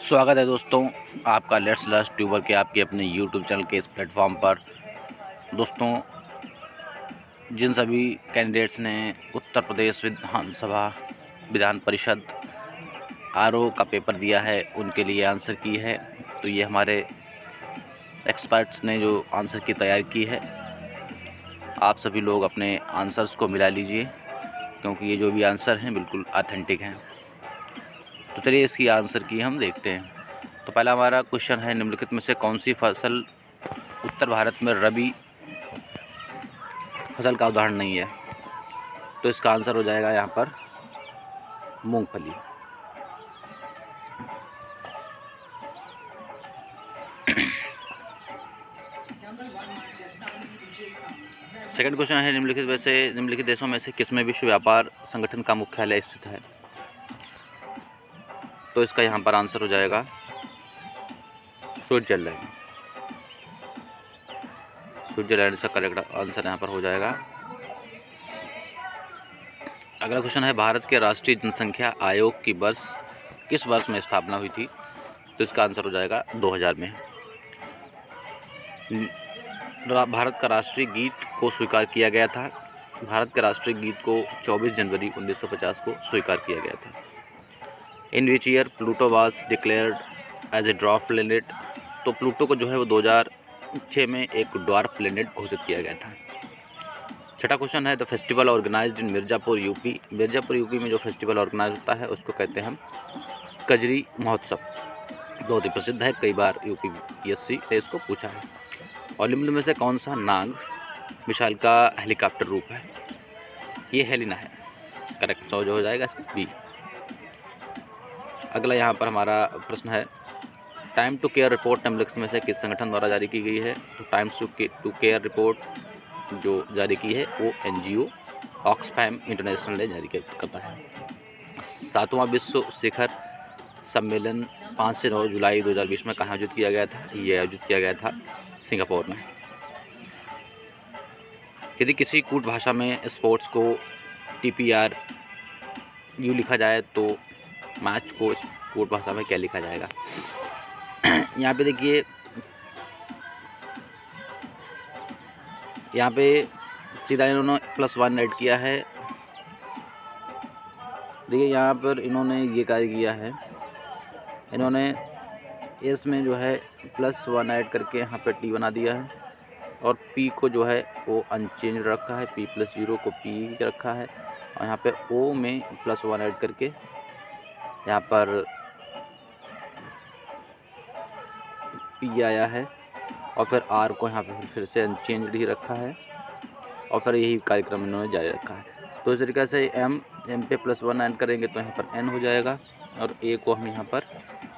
स्वागत है दोस्तों आपका लेट्स लर्न ट्यूबर के आपके अपने यूट्यूब चैनल के इस प्लेटफॉर्म पर। दोस्तों, जिन सभी कैंडिडेट्स ने उत्तर प्रदेश विधान परिषद आरओ का पेपर दिया है उनके लिए आंसर की है, तो ये हमारे एक्सपर्ट्स ने जो आंसर की तैयारी की है, आप सभी लोग अपने आंसर्स को मिला लीजिए क्योंकि ये जो भी आंसर हैं बिल्कुल ऑथेंटिक हैं। तो चलिए इसकी आंसर की हम देखते हैं। तो पहला हमारा क्वेश्चन है, निम्नलिखित में से कौन सी फसल उत्तर भारत में रबी फसल का उदाहरण नहीं है? तो इसका आंसर हो जाएगा यहाँ पर मूंगफली। सेकंड क्वेश्चन है, निम्नलिखित देशों में से किसमें विश्व व्यापार संगठन का मुख्यालय स्थित है? तो इसका यहाँ पर आंसर हो जाएगा स्विट्जरलैंड। स्विट्जरलैंड इसका करेक्ट आंसर यहाँ पर हो जाएगा। अगला क्वेश्चन है, भारत के राष्ट्रीय जनसंख्या आयोग की किस वर्ष में स्थापना हुई थी? तो इसका आंसर हो जाएगा 2000 में। भारत का राष्ट्रीय गीत को स्वीकार किया गया था। भारत के राष्ट्रीय गीत को 24 जनवरी 1950 को स्वीकार किया गया था। In which year Pluto was declared as a dwarf planet? तो प्लूटो को जो है वो 2006 में एक ड्वार्फ प्लेनेट घोषित किया गया था। छठा क्वेश्चन है, the festival organized in Mirzapur UP? Mirzapur UP में जो फेस्टिवल ऑर्गेनाइज होता है उसको कहते हैं हम कजरी महोत्सव। बहुत ही प्रसिद्ध है, कई बार यूपीपीएससी ने इसको पूछा है। और निम्न में से कौन सा नाग विशाल का हेलीकॉप्टर रूप है? ये हेलिना है। करेक्ट जो हो जाएगा इसका बी। अगला यहाँ पर हमारा प्रश्न है, टाइम टू केयर रिपोर्ट निम्नलिखित में से किस संगठन द्वारा जारी की गई है? तो टाइम्स टू केयर रिपोर्ट जो जारी की है वो एनजीओ ऑक्सफैम इंटरनेशनल ने जारी करता है। 7वां विश्व शिखर सम्मेलन 5 से 9 जुलाई 2020 में कहाँ आयोजित किया गया था? ये आयोजित किया गया था सिंगापुर में। यदि किसी कूट भाषा में स्पोर्ट्स को TPR यू लिखा जाए तो मैच को कूट भाषा में क्या लिखा जाएगा? यहाँ पे देखिए, यहाँ पे सीधा इन्होंने +1 ऐड किया है। देखिए यहाँ पर इन्होंने ये कार्य किया है, इन्होंने इसमें जो है +1 ऐड करके यहाँ पे T बना दिया है और P को जो है वो अनचेंज रखा है, P+0 को P रखा है और यहाँ पे O में +1 ऐड करके यहाँ पर P आया है और फिर R को यहाँ पे फिर से अनचेंज ही रखा है और फिर यही कार्यक्रम इन्होंने जारी रखा है। तो इस तरीके से M पे +1 ऐड करेंगे तो यहाँ पर N हो जाएगा और A को हम यहाँ पर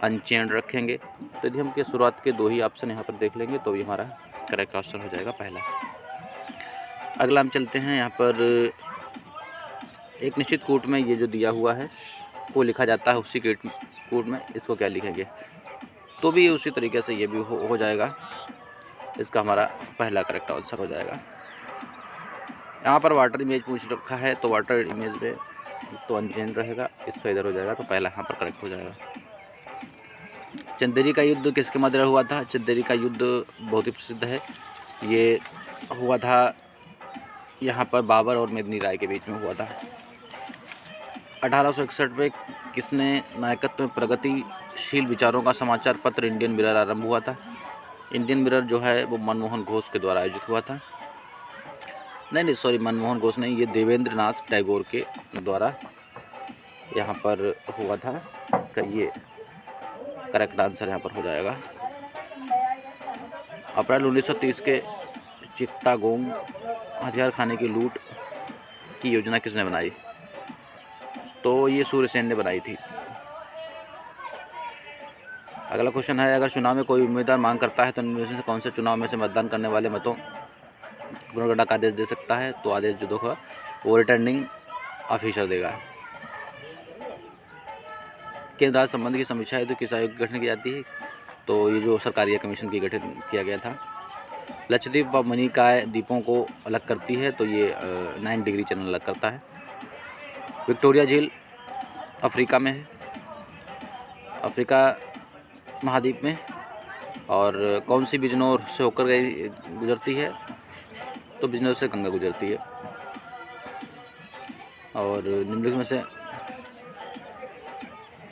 अनचेंज रखेंगे। तो यदि हम के शुरुआत के 2 ही ऑप्शन यहाँ पर देख लेंगे तो ये हमारा करेक्ट ऑप्शन हो जाएगा पहला। अगला हम चलते हैं, यहाँ पर एक निश्चित कूट में ये जो दिया हुआ है वो लिखा जाता है, उसी कूट में इसको क्या लिखेंगे? तो भी उसी तरीके से ये भी हो जाएगा, इसका हमारा पहला करेक्ट आंसर हो जाएगा। यहाँ पर वाटर इमेज पूछ रखा है तो वाटर इमेज में तो अनचेंज रहेगा, इसका इधर हो जाएगा, तो पहला यहाँ पर करेक्ट हो जाएगा। चंदेरी का युद्ध किसके मध्य हुआ था? चंदेरी का युद्ध बहुत ही प्रसिद्ध है, ये हुआ था यहाँ पर बाबर और मेदिनी राय के बीच में हुआ था। 1861 में किसने नायकत्व में प्रगतिशील विचारों का समाचार पत्र इंडियन मिरर आरंभ हुआ था? इंडियन मिरर जो है वो मनमोहन घोष के द्वारा आयोजित हुआ था। नहीं सॉरी, मनमोहन घोष नहीं, ये देवेंद्र नाथ टैगोर के द्वारा यहाँ पर हुआ था। इसका ये करेक्ट आंसर यहाँ पर हो जाएगा। अप्रैल 1930 के चित्तागोंग हथियार खाने की लूट की योजना किसने बनाई? तो ये सूर्यसेन ने बनाई थी। अगला क्वेश्चन है, अगर चुनाव में कोई उम्मीदवार मांग करता है तो इनमें से कौन से चुनाव में से मतदान करने वाले मतों पुनर्गणना का आदेश दे सकता है? तो आदेश जो होगा वो रिटर्निंग ऑफिसर देगा। केंद्र राज्य संबंध की समीक्षा है तो किस आयोग की गठन की जाती है? तो ये जो सरकारी कमीशन की गठन किया गया था। लक्षद्वीप और मणिकाय द्वीपों को अलग करती है तो ये 9 डिग्री चैनल अलग करता है। विक्टोरिया झील अफ्रीका में है। अफ्रीका महाद्वीप में, और कौन सी बिजनौर से होकर गुजरती है? तो बिजनौर से गंगा गुजरती है। और निम्नलिखित में से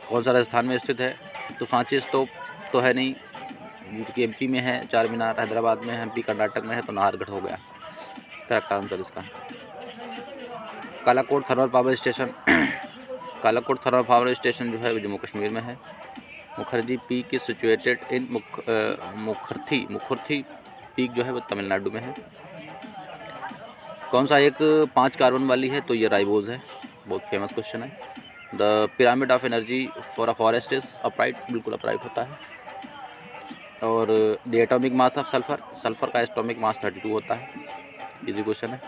कौन सा राजस्थान में स्थित है? तो सांची स्तूप तो है नहीं, जो कि एमपी में है। चार मीनार हैदराबाद में है, एमपी कर्नाटक में है, तो नाहरगढ़ हो गया करेक्ट आंसर इसका। Kalakot thermal power station Kalakot thermal power station जो है वो जम्मू कश्मीर में है। Mukherjee peak is situated in Mukherjee peak जो है वो तमिलनाडु में है। कौन सा एक 5 कार्बन वाली है? तो ये राइबोज है, बहुत फेमस क्वेश्चन है। The pyramid of energy for a forest is upright, बिल्कुल अपराइट होता है। और the atomic mass of sulphur का एटॉमिक मास 32 होता है, इजी क्वेश्चन है।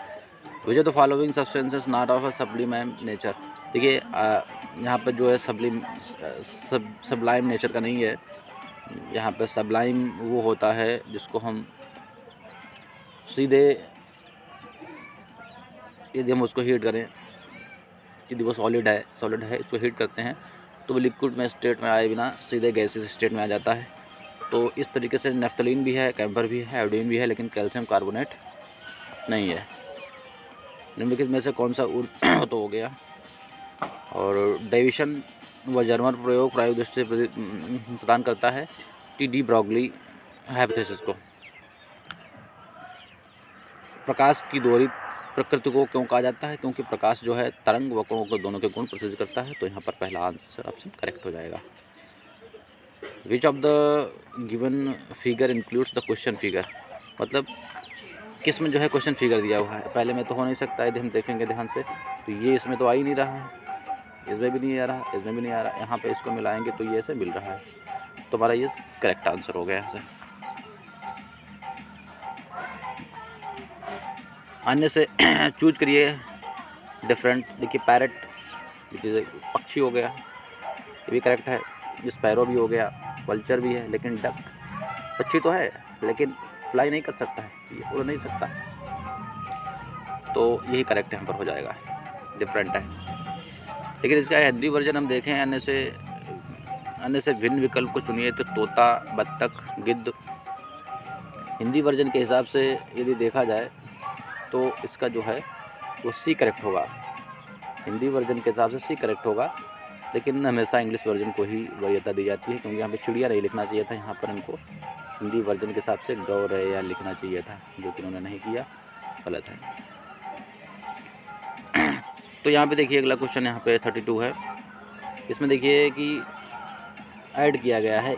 Which are the following substances not of a sublime nature? देखिए यहाँ पर जो है सब्लाइम नेचर का नहीं है। यहाँ पर सब्लाइम वो होता है जिसको हम सीधे, यदि हम उसको हीट करें, यदि वो सॉलिड है इसको हीट करते हैं तो वो लिक्विड में स्टेट में आए बिना सीधे गैसेस स्टेट में आ जाता है। तो इस तरीके से नेफ्थलीन भी है, कैम्फर भी है, आयोडीन भी है, लेकिन कैल्शियम कार्बोनेट नहीं है। निम्नलिखित में से कौन सा तो हो गया। और डेविशन व जर्मर प्रयोग प्रायोगिक दृष्टि से प्रदान करता है टी.डी. ब्रॉगली हाइपोथेसिस को। प्रकाश की दोहरी प्रकृति को क्यों कहा जाता है? क्योंकि प्रकाश जो है तरंग व कोण को दोनों के गुण प्रदर्शित करता है। तो यहाँ पर पहला आंसर ऑप्शन करेक्ट हो जाएगा। विच of the given figure includes the question figure? मतलब किस में जो है क्वेश्चन फिगर दिया हुआ है? पहले में तो हो नहीं सकता, यदि हम देखेंगे ध्यान से तो ये इसमें तो आ ही नहीं रहा है, इसमें भी नहीं आ रहा, इसमें भी नहीं आ रहा। यहाँ पे इसको मिलाएंगे तो ये ऐसे मिल रहा है, तो हमारा ये करेक्ट आंसर हो गया यहाँ से। अन्य से चूज करिए डिफरेंट। देखिए पैरेट पक्षी हो गया, ये भी करेक्ट है। स्पैरो भी हो गया, वल्चर भी है, लेकिन डक पक्षी तो है लेकिन फ्लाई नहीं कर सकता है, ये उड़ नहीं सकता, तो यही करेक्ट यहाँ पर हो जाएगा, डिफरेंट है। लेकिन इसका हिंदी वर्जन हम देखें, अन्य से भिन्न विकल्प को चुनिए, तो तोता, बत्तख, गिद्ध। हिंदी वर्जन के हिसाब से यदि देखा जाए तो इसका जो है वो सी करेक्ट होगा। हिंदी वर्जन के हिसाब से सी करेक्ट होगा, लेकिन हमेशा इंग्लिश वर्जन को ही वरीयता दी जाती है, क्योंकि यहाँ पे चिड़िया नहीं लिखना चाहिए था, यहाँ पर हमको हिंदी वर्जन के हिसाब से गौरैया लिखना चाहिए था, जो कि उन्होंने नहीं किया, गलत है। तो यहाँ पे देखिए अगला क्वेश्चन यहाँ पे 32 है। इसमें देखिए कि ऐड किया गया है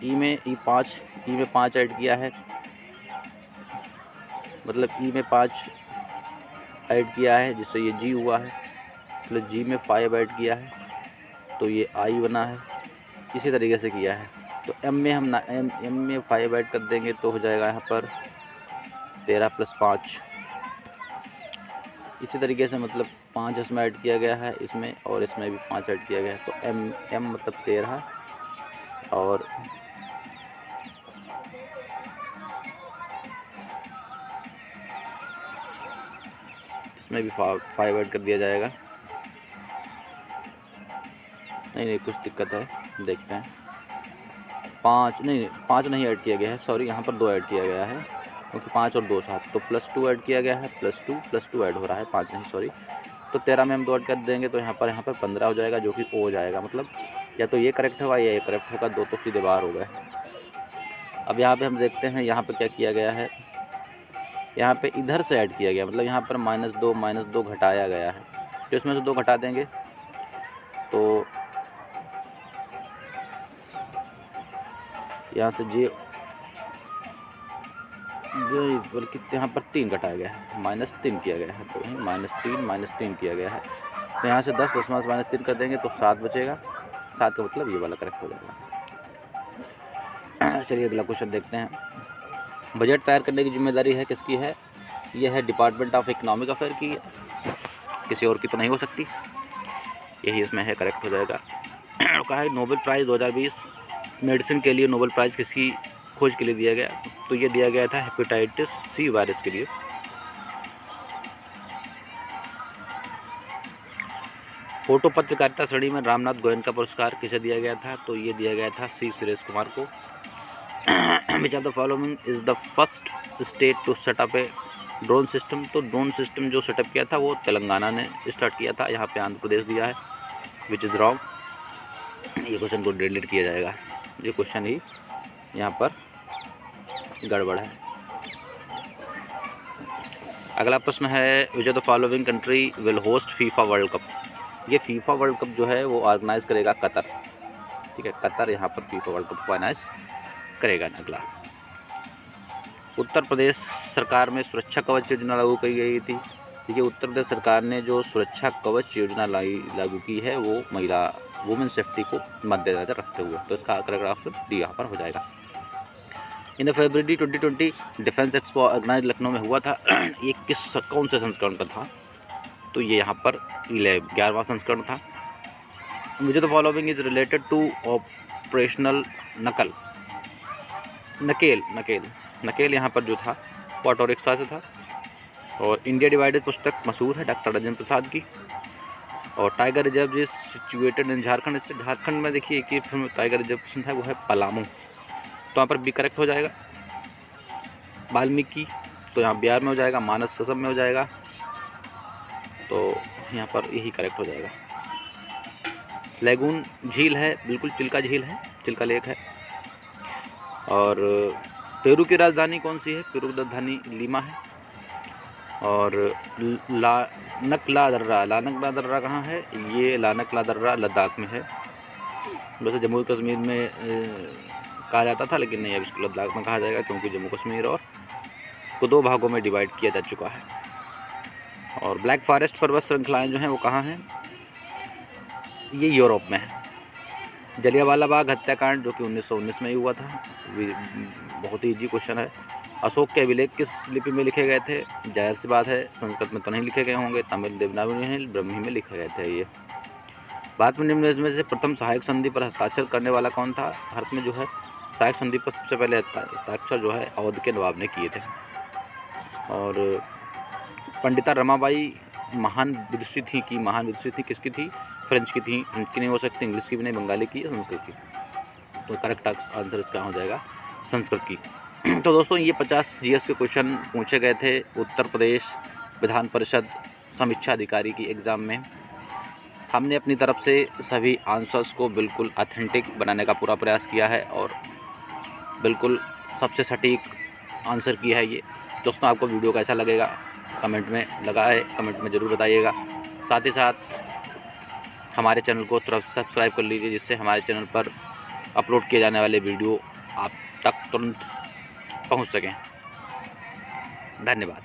ई में 5 ऐड किया है, मतलब ई में 5 ऐड किया है, जिससे ये जी हुआ है। मतलब जी में 5 ऐड किया है तो ये आई बना है। इसी तरीके से किया है तो एम में हम एम में 5 ऐड कर देंगे तो हो जाएगा यहाँ पर 13 + 5। इसी तरीके से मतलब 5 इसमें ऐड किया गया है, इसमें और इसमें भी 5 ऐड किया गया है, तो एम मतलब 13 और इसमें भी 5 ऐड कर दिया जाएगा। नहीं कुछ दिक्कत है, देखते हैं। 5 नहीं ऐड किया गया है, सॉरी, यहाँ पर 2 ऐड किया गया है, क्योंकि 5 और 2 7, तो +2 ऐड किया गया है, +2 ऐड हो रहा है, 5 नहीं सॉरी। तो 13 में हम 2 ऐड कर देंगे तो यहाँ पर 15 हो जाएगा, जो कि ओ हो जाएगा। मतलब या तो ये करेक्ट होगा या ये करेक्ट होगा, 2 तो सीधे बाहर हो गए। अब यहाँ पे हम देखते हैं यहाँ पे क्या किया गया है। यहाँ पे इधर से ऐड किया गया, मतलब यहाँ पर -2 घटाया गया है, तो इसमें से 2 घटा देंगे तो यहाँ से जी बल्कि यहाँ पर 3 घटाया गया है, -3 किया गया है, तो -3 किया गया है। तो यहाँ से 10 -3 कर देंगे तो 7 बचेगा, 7 का मतलब ये वाला करेक्ट हो जाएगा। चलिए अगला क्वेश्चन देखते हैं। बजट तैयार करने की जिम्मेदारी है किसकी है? यह है डिपार्टमेंट ऑफ इकोनॉमिक अफेयर की, किसी और की तो नहीं हो सकती, यही इसमें है, करेक्ट हो जाएगा। कहा है नोबेल प्राइज़ 2020 मेडिसिन के लिए नोबेल प्राइज़ किसकी खोज के लिए दिया गया? तो ये दिया गया था हेपेटाइटिस सी वायरस के लिए। फोटो पत्रकारिता श्रेणी में रामनाथ गोयन का पुरस्कार किसे दिया गया था? तो ये दिया गया था सी सुरेश कुमार को। Which of the following is the first state to set up a drone system? तो ड्रोन सिस्टम जो सेटअप किया था वो तेलंगाना ने स्टार्ट किया था। यहाँ पे आंध्र प्रदेश दिया है, विच इज़ रॉन्ग। ये क्वेश्चन को डिलीट किया जाएगा, ये क्वेश्चन ही यहाँ पर गड़बड़ है। अगला प्रश्न है विच of the following country will host FIFA world cup? ये फीफा वर्ल्ड कप जो है वो ऑर्गेनाइज करेगा कतर। ठीक है, कतर यहाँ पर फीफा वर्ल्ड कप ऑर्गेनाइज करेगा। अगला, उत्तर प्रदेश सरकार में सुरक्षा कवच योजना लागू की गई थी। देखिए, उत्तर प्रदेश सरकार ने जो सुरक्षा कवच योजना लागू की है वो महिला वुमेन सेफ्टी को मद्देनजर रखते हुए, तो इसका करेक्ट ऑप्शन डी यहाँ पर हो जाएगा। इन फरवरी 2020 डिफेंस एक्सपो ऑर्गेनाइज लखनऊ में हुआ था। ये कौन से संस्करण का था? तो ये यहाँ पर 11वां संस्करण था। Which of the following is related to operational Nakel यहाँ पर जो था वो ऑटो रिक्शा से था। और इंडिया डिवाइडेड पुस्तक मशहूर है डॉक्टर राजेंद्र प्रसाद की। और tiger reserve is situated in Jharkhand state. Jharkhand में देखिए एक फिल्म टाइगर रिजर्व है वो है पलामू, तो यहाँ पर बी करेक्ट हो जाएगा। वाल्मीकि तो यहाँ बिहार में हो जाएगा, मानस असम में हो जाएगा, तो यहाँ पर यही करेक्ट हो जाएगा। लेगून झील है, बिल्कुल चिल्का झील है, चिल्का लेक है। और पेरू की राजधानी कौन सी है? पेरू की राजधानी लीमा है। और लानकला दर्रा कहाँ है? ये लानकला दर्रा लद्दाख में है। वैसे जम्मू कश्मीर में कहा जाता था, लेकिन नहीं, अब इसको लद्दाख में कहा जाएगा क्योंकि जम्मू कश्मीर और को 2 भागों में डिवाइड किया जा चुका है। और ब्लैक फॉरेस्ट पर्वत श्रृंखलाएँ जो हैं वो कहाँ हैं? ये यूरोप में है। जलियांवाला बाग हत्याकांड जो कि 1919 में ही हुआ था, बहुत ही ईजी क्वेश्चन है। अशोक के अभिलेख किस लिपि में लिखे गए थे? जाहिर सी बात है, संस्कृत में तो नहीं लिखे गए होंगे, तमिल देवनागरी में, ब्रह्मी में लिखे गए थे ये। भारत में निम्न में से प्रथम सहायक संधि पर हस्ताक्षर करने वाला कौन था? भारत में जो है सहायक संधि पर सबसे पहले हस्ताक्षर जो है अवध के नवाब ने किए थे। और पंडिता रमाबाई महान विदुषी थी किसकी थी? फ्रेंच की थी। फ्रेंच की नहीं हो सकती, इंग्लिश की भी नहीं, बंगाली की या संस्कृत की। तो करेक्ट आंसर इसका हो जाएगा संस्कृत की। तो दोस्तों, ये 50 जीएस के क्वेश्चन पूछे गए थे उत्तर प्रदेश विधान परिषद समीक्षा अधिकारी की एग्ज़ाम में। हमने अपनी तरफ से सभी आंसर्स को बिल्कुल ऑथेंटिक बनाने का पूरा प्रयास किया है और बिल्कुल सबसे सटीक आंसर किया है ये। दोस्तों, आपको वीडियो कैसा लगेगा कमेंट में कमेंट में ज़रूर बताइएगा। साथ ही साथ हमारे चैनल को तुरंत सब्सक्राइब कर लीजिए, जिससे हमारे चैनल पर अपलोड किए जाने वाले वीडियो आप तक तुरंत पहुंच सकें। धन्यवाद।